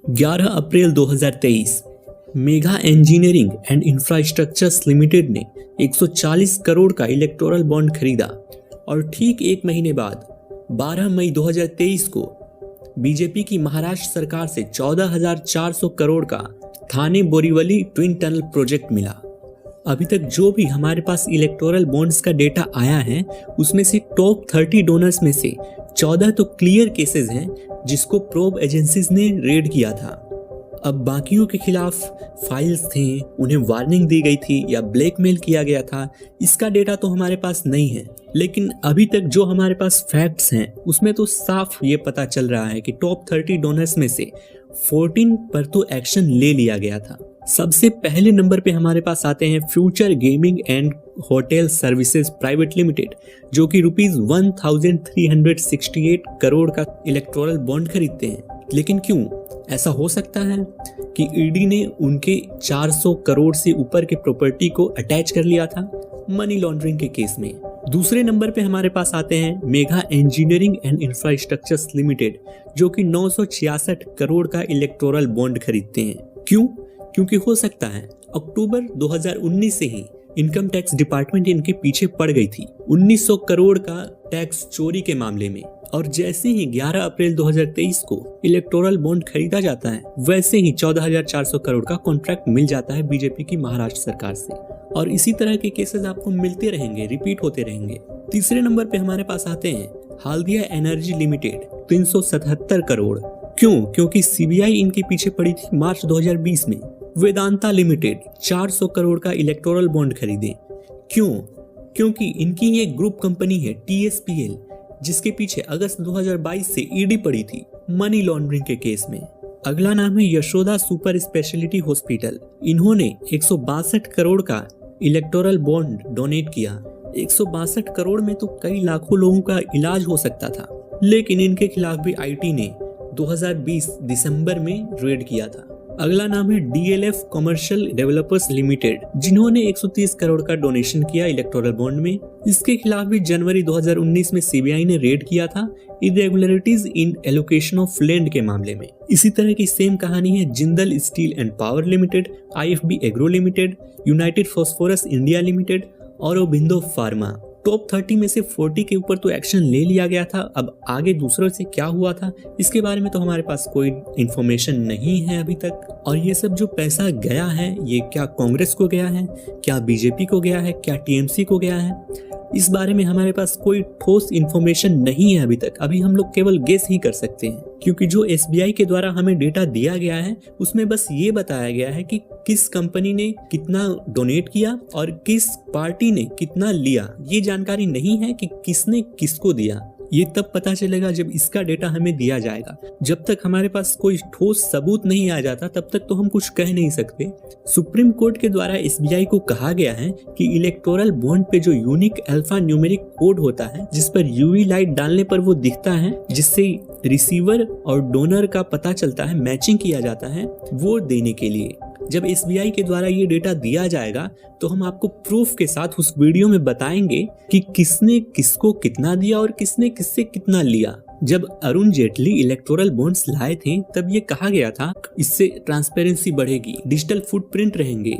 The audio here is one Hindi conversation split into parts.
11 April 2023 mega engineering and infrastructures limited ने 140 करोड़ का इलेक्टोरल बॉन्ड खरीदा और ठीक एक महीने बाद 12 मई 2023 को बीजेपी की महाराष्ट्र सरकार से 14,400 करोड़ का थाने बोरीवली ट्विन टनल प्रोजेक्ट मिला। अभी तक जो भी हमारे पास इलेक्टोरल बॉन्ड्स का डेटा आया है उसमें से टॉप 30 डोनर्स में से 14 तो क्लियर केसेस हैं जिसको प्रोब एजेंसीज ने रेड किया था। अब बाकियों के खिलाफ फाइल्स थे, उन्हें वार्निंग दी गई थी या ब्लैकमेल किया गया था, इसका डेटा तो हमारे पास नहीं है। लेकिन अभी तक जो हमारे पास फैक्ट्स हैं उसमें तो साफ ये पता चल रहा है कि टॉप 30 डोनर्स में से 14 पर तो एक्शन ले लिया गया था। सबसे पहले नंबर पे हमारे पास आते हैं future gaming and hotel services private limited, जो कि ₹1368 करोड़ का इलेक्टोरल बॉन्ड खरीदते हैं। लेकिन क्यों ऐसा हो सकता है कि ईडी ने उनके 400 करोड़ से ऊपर के प्रॉपर्टी को अटैच कर लिया था मनी लॉन्ड्रिंग के केस में। दूसरे नंबर पे हमारे पास आते हैं mega engineering and infrastructures limited, जो कि 966 करोड़ का इलेक्टोरल बॉन्ड खरीदते हैं। क्यों? क्योंकि हो सकता है अक्टूबर 2019 से ही इनकम टैक्स डिपार्टमेंट इनके पीछे पड़ गई थी 1900 करोड़ का टैक्स चोरी के मामले में, और जैसे ही 11 अप्रैल 2023 को इलेक्टोरल बॉन्ड खरीदा जाता है वैसे ही 14,400 करोड़ का कॉन्ट्रैक्ट मिल जाता है बीजेपी की महाराष्ट्र सरकार से। और इसी तरह के केसेस आपको मिलते रहेंगे, रिपीट होते रहेंगे। तीसरे नंबर पे हमारे पास आते हैं हाल्दिया एनर्जी लिमिटेड 377 करोड़। क्यों? क्योंकि सीबीआई इनके पीछे पड़ी थी मार्च 2020 में। वेदांता लिमिटेड 400 करोड़ का इलेक्टोरल बॉन्ड खरीदे। क्यों? क्योंकि इनकी ये ग्रुप कंपनी है TSPL, जिसके पीछे अगस्त 2022 से ईडी पड़ी थी मनी लॉन्ड्रिंग के केस में। अगला नाम है यशोदा सुपर स्पेशलिटी हॉस्पिटल। इन्होंने 162 करोड़ का इलेक्टोरल बॉन्ड डोनेट किया। 162 करोड़ में तो कई लाखों लोगों का इलाज हो सकता था, लेकिन इनके खिलाफ भी आईटी ने 2020 दिसंबर में रेड किया था। अगला नाम है DLF कमर्शियल डेवलपर्स लिमिटेड, जिन्होंने 130 करोड़ का डोनेशन किया इलेक्टोरल बॉन्ड में। इसके खिलाफ भी जनवरी 2019 में सीबीआई ने रेड किया था irregularities in allocation of land के मामले में। इसी तरह की सेम कहानी है Jindal steel and power limited, IFB agro limited, United phosphorus India limited और औरोबिंदो फार्मा। टॉप 30 में से 40 के ऊपर तो एक्शन ले लिया गया था। अब आगे दूसरों से क्या हुआ था इसके बारे में तो हमारे पास कोई इंफॉर्मेशन नहीं है अभी तक। और ये सब जो पैसा गया है ये क्या कांग्रेस को गया है, क्या बीजेपी को गया है, क्या TMC को गया है, इस बारे में हमारे पास कोई ठोस इन्फॉर्मेशन नहीं है अभी तक। अभी हम लोग केवल गेस ही कर सकते हैं, क्योंकि जो SBI के द्वारा हमें डेटा दिया गया है उसमें बस ये बताया गया है कि किस कंपनी ने कितना डोनेट किया और किस पार्टी ने कितना लिया। ये जानकारी नहीं है कि किसने किसको दिया। ये तब पता चलेगा जब इसका डेटा हमें दिया जाएगा। जब तक हमारे पास कोई ठोस सबूत नहीं आ जाता तब तक तो हम कुछ कह नहीं सकते। सुप्रीम कोर्ट के द्वारा SBI को कहा गया है कि इलेक्टोरल बॉन्ड पे जो यूनिक अल्फा न्यूमेरिक कोड होता है, जिस पर UV लाइट डालने पर वो दिखता है, जिससे रिसीवर और डोनर का पता चलता है, मैचिंग किया जाता है, वो देने के लिए जब SBI के द्वारा ये डेटा दिया जाएगा तो हम आपको प्रूफ के साथ उस वीडियो में बताएंगे कि किसने किसको कितना दिया और किसने किससे कितना लिया। जब अरुण जेटली इलेक्टोरल बॉन्ड्स लाए थे तब ये कहा गया था इससे ट्रांसपेरेंसी बढ़ेगी, डिजिटल फुटप्रिंट रहेंगे,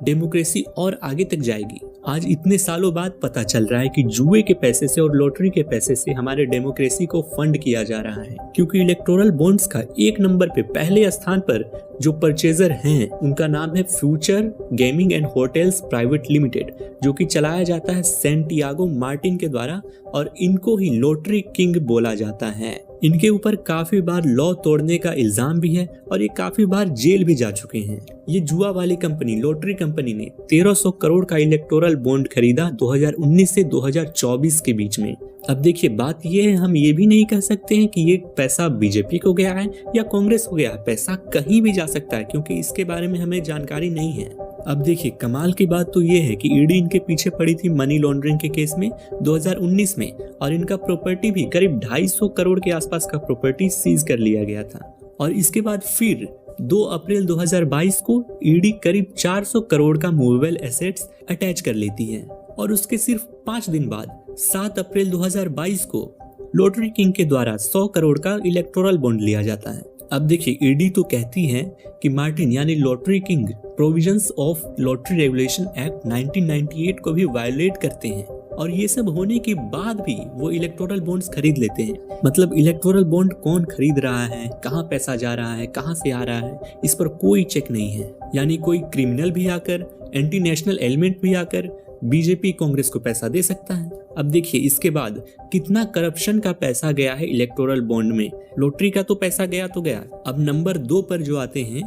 डेमोक्रेसी और आगे तक जाएगी। आज इतने सालों बाद पता चल रहा है कि जुए के पैसे से और लॉटरी के पैसे से हमारे डेमोक्रेसी को फंड किया जा रहा है, क्योंकि इलेक्टोरल बॉन्ड्स का एक नंबर पे पहले स्थान पर जो परचेजर हैं उनका नाम है future gaming and hotels private limited, जो कि चलाया जाता है सैंटियागो मार्टिन के द्वारा और इनको ही लॉटरी किंग बोला जाता है। इनके ऊपर काफी बार लॉ तोड़ने का इल्जाम भी है और ये काफी बार जेल भी जा चुके हैं। ये जुआ वाली कंपनी, लॉटरी कंपनी ने 1300 करोड़ का इलेक्टोरल बॉन्ड खरीदा 2019 से 2024 के बीच में। अब देखिए बात ये है, हम ये भी नहीं कह सकते हैं कि ये पैसा बीजेपी को गया है या कांग्रेस को गया है। पैसा कहीं भी जा सकता है क्योंकि इसके बारे में हमें जानकारी नहीं है। अब देखिए कमाल की बात तो ये है कि ईडी इनके पीछे पड़ी थी मनी लॉन्ड्रिंग के केस में 2019 में, और इनका प्रॉपर्टी भी करीब 250 करोड़ के आसपास का प्रॉपर्टी सीज कर लिया गया था। और इसके बाद फिर 2 अप्रैल 2022 को ईडी करीब 400 करोड़ का मूवेबल एसेट्स अटैच कर लेती है, और उसके सिर्फ 5 दिन बाद 7 अप्रैल 2022 को लॉटरी किंग के द्वारा 100 करोड़ का इलेक्टोरल बॉन्ड लिया जाता है। अब देखिए, ईडी तो कहती है कि मार्टिन यानी lottery king provisions of lottery regulation act 1998 को भी वायलेट करते हैं, और ये सब होने के बाद भी वो इलेक्टोरल बॉन्ड्स खरीद लेते हैं। मतलब इलेक्टोरल बॉन्ड कौन खरीद रहा है, कहाँ पैसा जा रहा है, कहाँ से आ रहा है, इस पर कोई चेक नहीं है। यानी कोई क्रिमिनल भी आकर, एंटी नेशनल एलिमेंट भी आकर बीजेपी कांग्रेस को पैसा दे सकता है। अब देखिए इसके बाद कितना करप्शन का पैसा गया है इलेक्टोरल बॉन्ड में। लॉटरी का तो पैसा गया तो गया। अब नंबर 2 पर जो आते हैं,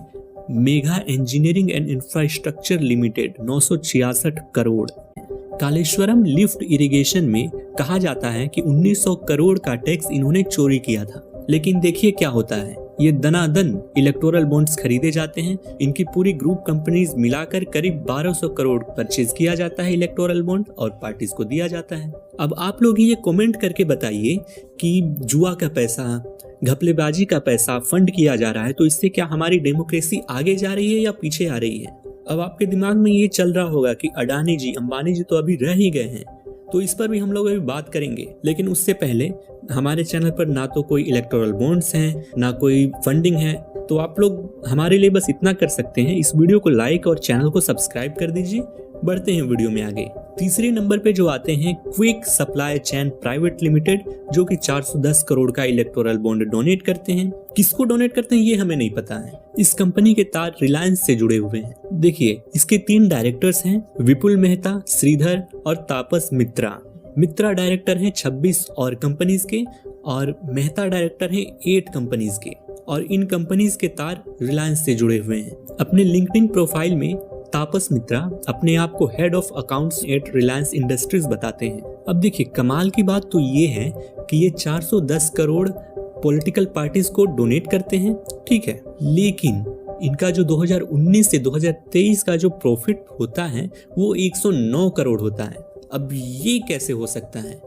mega engineering and infrastructure limited 966 crore. Kaleshwaram lift irrigation में कहा जाता है कि 1900 करोड़ का टैक्स इन्होंने चोरी किया था। लेकिन देखिए क्या होता है, ये दनादन इलेक्टोरल बॉन्ड्स खरीदे जाते हैं। इनकी पूरी ग्रुप कंपनीज मिलाकर करीब 1200 करोड़ परचेज किया जाता है इलेक्टोरल बॉन्ड, और पार्टीज को दिया जाता है। अब आप लोग ये कमेंट करके बताइए कि जुआ का पैसा, घपलेबाजी का पैसा फंड किया जा रहा है, तो इससे क्या हमारी डेमोक्रेसी आगे जा रही है या पीछे आ रही है? अब आपके दिमाग में ये चल रहा होगा कि अडानी जी, अंबानी जी तो अभी रह ही गए हैं, तो इस पर भी हम लोग अभी बात करेंगे। लेकिन उससे पहले हमारे चैनल पर ना तो कोई इलेक्टोरल बॉन्ड्स हैं, ना कोई फंडिंग है, तो आप लोग हमारे लिए बस इतना कर सकते हैं, इस वीडियो को लाइक और चैनल को सब्सक्राइब कर दीजिए। बढ़ते हैं वीडियो में आगे। तीसरे नंबर पे जो आते हैं quick supply chain private limited, जो कि 410 करोड़ का इलेक्टोरल बॉन्ड डोनेट करते हैं। किसको डोनेट करते हैं ये हमें नहीं पता है। इस कंपनी के तार रिलायंस से जुड़े हुए हैं। देखिए इसके 3 डायरेक्टर्स हैं, विपुल मेहता, श्रीधर और तापस मित्रा। मित्रा डायरेक्टर हैं 26 और कंपनीज के, और मेहता डायरेक्टर हैं 8 कंपनीज के, और इन कंपनीज के तार रिलायंस से जुड़े हुए हैं। अपने लिंक्डइन प्रोफाइल में तापस मित्रा अपने आप को head of accounts at Reliance industries बताते हैं। अब देखिए कमाल की बात तो ये है कि ये 410 करोड़ पॉलिटिकल पार्टीज को डोनेट करते हैं, ठीक है, लेकिन इनका जो 2019 से 2023 का जो प्रॉफिट होता है वो 109 करोड़ होता है। अब ये कैसे हो सकता है?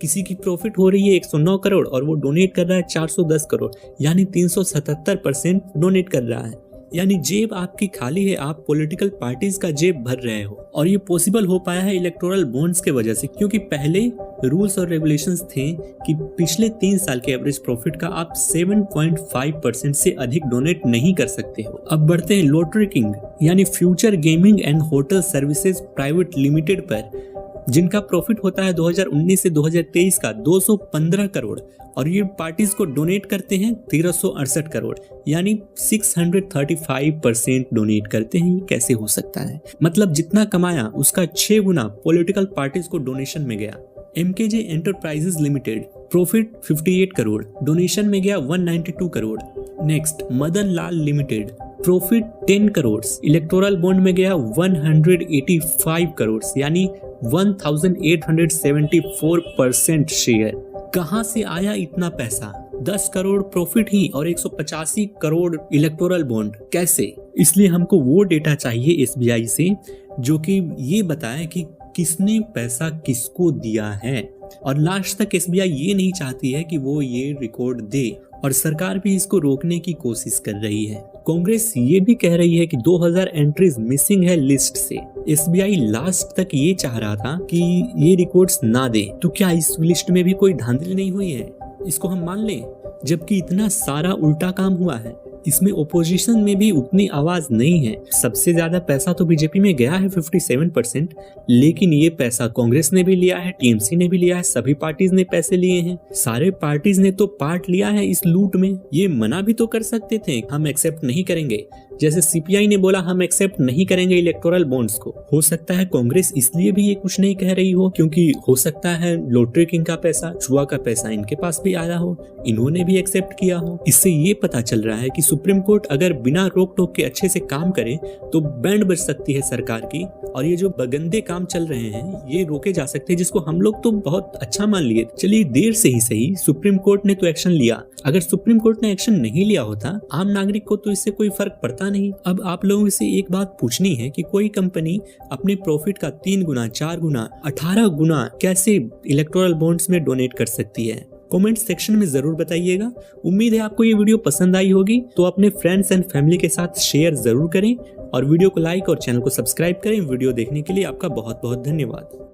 किसी की प्रॉफिट हो रही है 109 करोड़ और वो डोनेट कर रहा है 410 करोड़, यानी 377% डोनेट कर रहा है। यानी जेब आपकी खाली है, आप पॉलिटिकल पार्टीज का जेब भर रहे हो। और ये पॉसिबल हो पाया है इलेक्टोरल बॉन्ड्स के वजह से, क्योंकि पहले रूल्स और रेगुलेशंस थे कि पिछले 3 साल के एवरेज प्रॉफिट का आप 7.5% से अधिक डोनेट नहीं कर सकते हो। अब बढ़ते हैं लॉटरी किंग यानी future gaming and hotel services private limited पर, जिनका प्रॉफिट होता है 2019 से 2023 का 215 करोड़, और ये पार्टीज को डोनेट करते हैं 1368 करोड़, यानी 635% डोनेट करते हैं। ये कैसे हो सकता है? मतलब जितना कमाया उसका 6 गुना पॉलिटिकल पार्टीज को डोनेशन में गया। MKJ enterprises limited profit 58 crore, donation में गया 192 crore. Next Madan Lal limited profit 10 crore, electoral bond में गया 185 करोड़, यानी 1874% शेयर। कहां से आया इतना पैसा? 10 करोड़ प्रॉफिट ही और 185 करोड़ इलेक्टोरल बॉन्ड, कैसे? इसलिए हमको वो डेटा चाहिए SBI से जो कि ये बताए कि किसने पैसा किसको दिया है। और लास्ट तक SBI ये नहीं चाहती है कि वो ये रिकॉर्ड दे, और सरकार भी इसको रोकने की कोशिश कर रही है। कांग्रेस ये भी कह रही है कि 2000 एंट्रीज मिसिंग है लिस्ट से। SBI लास्ट तक ये चाह रहा था कि ये रिकॉर्ड्स ना दे। तो क्या इस लिस्ट में भी कोई धांधली नहीं हुई है? इसको हम मान लें, जबकि इतना सारा उल्टा काम हुआ है। इसमें ओपोजिशन में भी उतनी आवाज नहीं है। सबसे ज्यादा पैसा तो बीजेपी में गया है 57%, लेकिन ये पैसा कांग्रेस ने भी लिया है, TMC ने भी लिया है, सभी पार्टीज ने पैसे लिए हैं। सारे पार्टीज ने तो पार्ट लिया है इस लूट में। ये मना भी तो कर सकते थे, हम एक्सेप्ट नहीं करेंगे। जैसे CPI ने बोला हम एक्सेप्ट नहीं करेंगे इलेक्टोरल बॉन्ड्स को। हो सकता है कांग्रेस इसलिए भी ये कुछ नहीं कह रही हो क्योंकि हो सकता है लॉटरी किंग का पैसा, जुआ का पैसा इनके पास भी आया हो, इन्होंने भी एक्सेप्ट किया हो। इससे ये पता चल रहा है कि सुप्रीम कोर्ट अगर बिना रोक टोक के अच्छे से काम करे तो बैंड बज सकती है सरकार की, और ये जो बगंदे काम चल रहे हैं ये रोके जा सकते हैं, जिसको हम लोग तो बहुत अच्छा मान लिए। चलिए देर से ही सही, सुप्रीम कोर्ट ने तो एक्शन लिया। अगर सुप्रीम कोर्ट ने एक्शन नहीं लिया होता, आम नागरिक को तो इससे कोई फर्क पड़ता नहीं। अब आप लोगों से एक बात पूछनी है कि कोई कंपनी अपने प्रॉफिट का 3 गुना, 4 गुना, 18 गुना कैसे इलेक्टोरल बॉन्ड्स में डोनेट कर सकती है? कमेंट सेक्शन में जरूर बताइएगा। उम्मीद है आपको ये वीडियो पसंद आई होगी, तो अपने फ्रेंड्स एंड फैमिली के साथ शेयर जरूर करें, और वीडियो को लाइक और चैनल को सब्सक्राइब करें। वीडियो देखने के लिए आपका बहुत बहुत धन्यवाद।